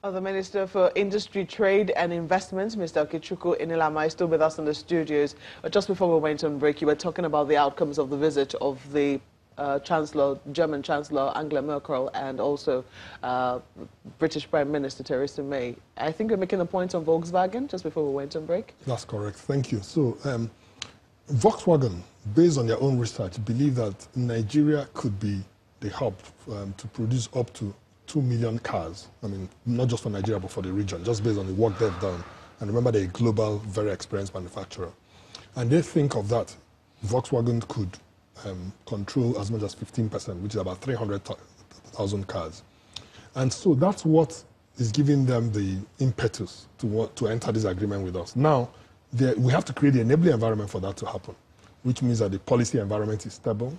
The Minister for Industry, Trade and Investments, Mr. Enelamah, is still with us in the studios. Just before we went on break, you were talking about the outcomes of the visit of the German Chancellor Angela Merkel and also British Prime Minister Theresa May. I think you're making a point on Volkswagen just before we went on break. That's correct. Thank you. So, Volkswagen, based on their own research, believe that Nigeria could be the hub to produce up to 2 million cars. I mean, not just for Nigeria, but for the region, just based on the work they've done. And remember, they're a global, very experienced manufacturer. And they think of that, Volkswagen could control as much as 15%, which is about 300,000 cars. And so that's what is giving them the impetus to enter this agreement with us. Now, we have to create the enabling environment for that to happen, which means that the policy environment is stable,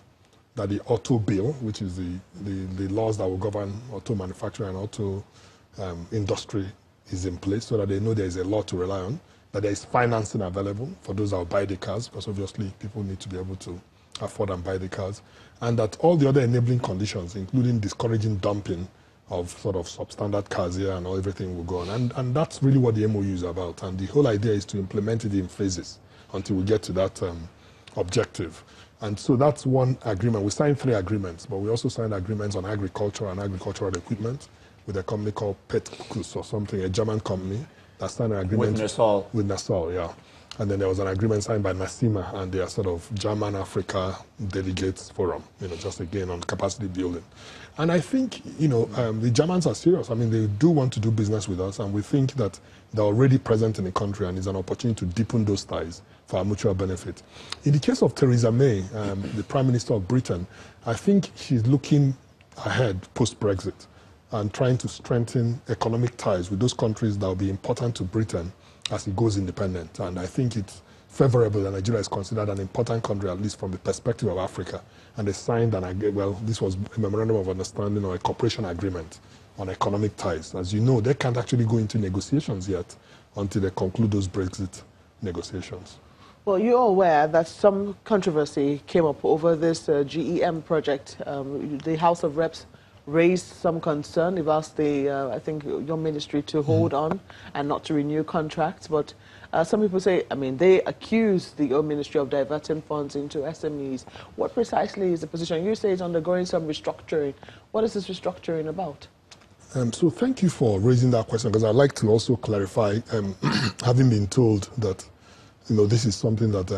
that the auto bill, which is the laws that will govern auto manufacturing and auto industry, is in place so that they know there is a law to rely on, that there is financing available for those that will buy the cars, because obviously people need to be able to afford and buy the cars, and that all the other enabling conditions, including discouraging dumping of sort of substandard cars here and everything will go on. And that's really what the MOU is about. And the whole idea is to implement it in phases until we get to that objective. And so that's one agreement. We signed 3 agreements, but we also signed agreements on agriculture and agricultural equipment with a company called Pt.1 or something, a German company that signed an agreement with Nassau. With Nassau, yeah. And then there was an agreement signed by NASIMA and their sort of German Africa Delegates Forum, just again on capacity building. And I think, the Germans are serious. I mean, they do want to do business with us, and we think that they're already present in the country and it's an opportunity to deepen those ties for our mutual benefit. In the case of Theresa May, the Prime Minister of Britain, I think she's looking ahead post-Brexit and trying to strengthen economic ties with those countries that will be important to Britain as it goes independent. And I think it's favorable that Nigeria is considered an important country, at least from the perspective of Africa. And they signed this was a memorandum of understanding or a cooperation agreement on economic ties. As you know, they can't actually go into negotiations yet until they conclude those Brexit negotiations. Well, you're aware that some controversy came up over this GEM project. The House of Reps raised some concern. They've asked I think, your ministry to hold on and not to renew contracts. But some people say, they accuse the ministry of diverting funds into SMEs. What precisely is the position? You say it's undergoing some restructuring. What is this restructuring about? So thank you for raising that question, because I'd like to also clarify, having been told that, this is something that,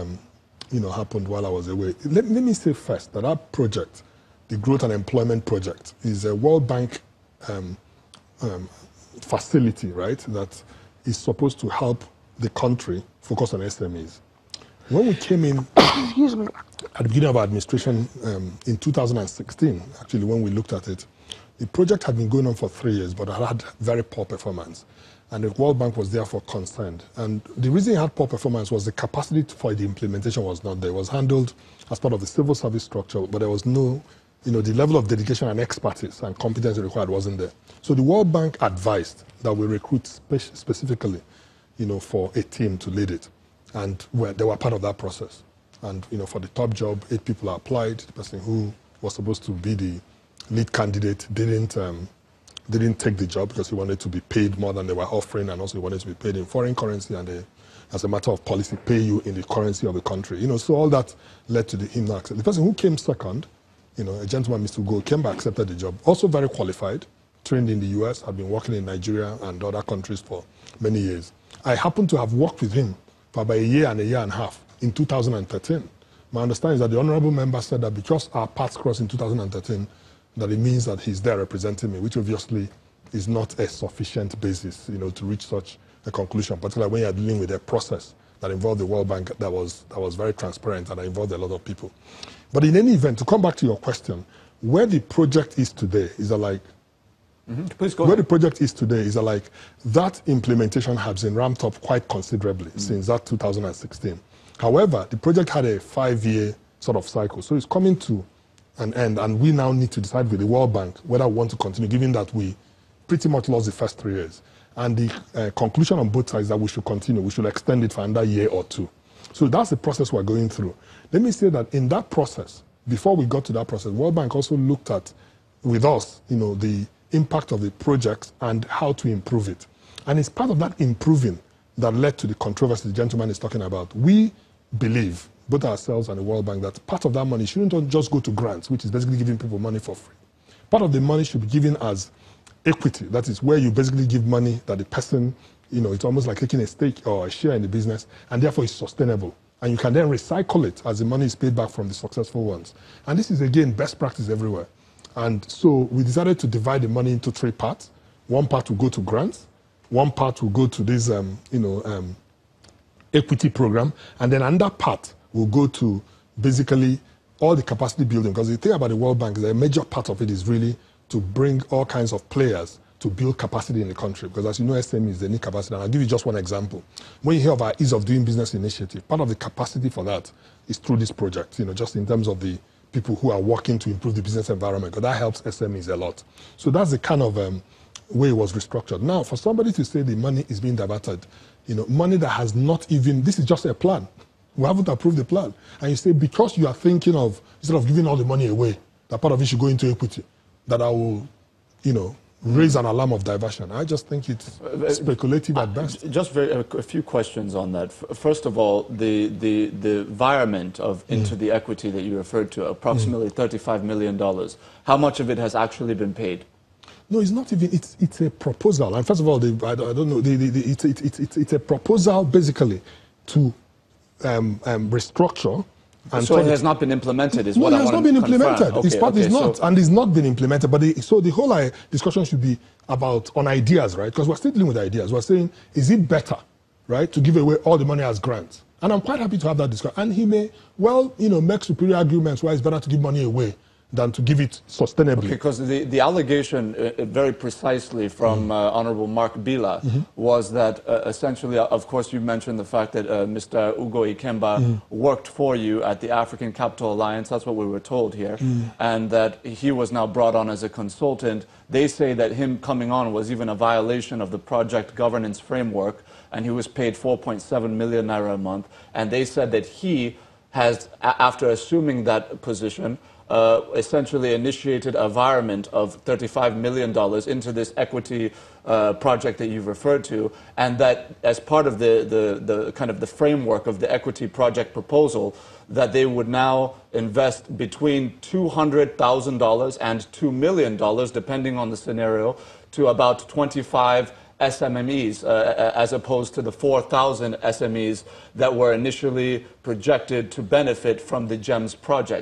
happened while I was away. Let me say first that our project, the Growth and Employment Project, is a World Bank facility, right, that is supposed to help the country focus on SMEs. When we came in Excuse me. at the beginning of our administration in 2016, actually, when we looked at it, the project had been going on for 3 years, but it had very poor performance. And the World Bank was therefore concerned. And the reason it had poor performance was the capacity for the implementation was not there. It was handled as part of the civil service structure, but there was no, the level of dedication and expertise and competence required wasn't there. So the World Bank advised that we recruit specifically, for a team to lead it. And they were part of that process. And, for the top job, 8 people applied. The person who was supposed to be the lead candidate didn't take the job because he wanted to be paid more than they were offering, and also he wanted to be paid in foreign currency, and they, as a matter of policy, pay you in the currency of the country. So all that led to him not accepting. The person who came second, a gentleman, Mr. Go, came back, accepted the job. Also very qualified, trained in the US, had been working in Nigeria and other countries for many years. I happened to have worked with him for about a year and a half in 2013. My understanding is that the honorable member said that because our paths crossed in 2013, that it means that he's there representing me, which obviously is not a sufficient basis, to reach such a conclusion, particularly when you're dealing with a process that involved the World Bank that was very transparent and that involved a lot of people. But in any event, to come back to your question, where the project is today is Please go ahead. The project is today is that implementation has been ramped up quite considerably since that 2016. However, the project had a 5-year sort of cycle, so it's coming to an end, and we now need to decide with the World Bank whether we want to continue, given that we pretty much lost the first 3 years. And the conclusion on both sides that we should continue, we should extend it for another year or 2. So that's the process we're going through. Let me say that in that process, before we got to that process, World Bank also looked at, with us, the impact of the project and how to improve it. And it's part of that improving that led to the controversy the gentleman is talking about. We believe, both ourselves and the World Bank, that part of that money shouldn't just go to grants, which is basically giving people money for free. Part of the money should be given as equity. That is where you basically give money that the person, you know, it's almost like taking a stake or a share in the business, and therefore it's sustainable. And you can then recycle it as the money is paid back from the successful ones. And this is, again, best practice everywhere. And so we decided to divide the money into 3 parts. One part will go to grants, one part will go to this, equity program, and then another part will go to basically all the capacity building. Because the thing about the World Bank is that a major part of it is really to bring all kinds of players to build capacity in the country. Because as you know, SMEs, they need capacity. And I'll give you just one example. When you hear of our Ease of Doing Business initiative, part of the capacity for that is through this project, you know, just in terms of the people who are working to improve the business environment, because that helps SMEs a lot. So that's the kind of way it was restructured. Now, for somebody to say the money is being diverted, you know, money that has not even, this is just a plan. We haven't approved the plan. And you say, because you are thinking of, instead of giving all the money away, that part of it should go into equity, that I will, you know, raise an alarm of diversion. I just think it's speculative at best. Just a few questions on that. First of all, the environment of into the equity that you referred to, approximately $35 million. How much of it has actually been paid? No, it's not even. It's a proposal. And first of all, I don't know. It's a proposal basically to restructure. And so it has not been implemented, is what I want to confirm. No, it has not been implemented. Okay, Its part is not, so and it's not been implemented. But so the whole discussion should be on ideas, right? Because we're still dealing with ideas. We're saying, is it better, right, to give away all the money as grants? And I'm quite happy to have that discussion. And he may, well, you know, make superior arguments why it's better to give money away than to give it sustainably. Because the allegation, very precisely from Honorable Mark Bila, was that essentially, of course, you mentioned the fact that Mr. Ugo Ikemba worked for you at the African Capital Alliance. That's what we were told here. And that he was now brought on as a consultant. They say that him coming on was even a violation of the project governance framework, and he was paid 4.7 million naira a month. And they said that he has, after assuming that position, essentially initiated a virement of $35 million into this equity project that you've referred to, and that as part of the kind of the framework of the equity project proposal, that they would now invest between $200,000 and $2 million, depending on the scenario, to about 25 SMEs, as opposed to the 4,000 SMEs that were initially projected to benefit from the GEMS project.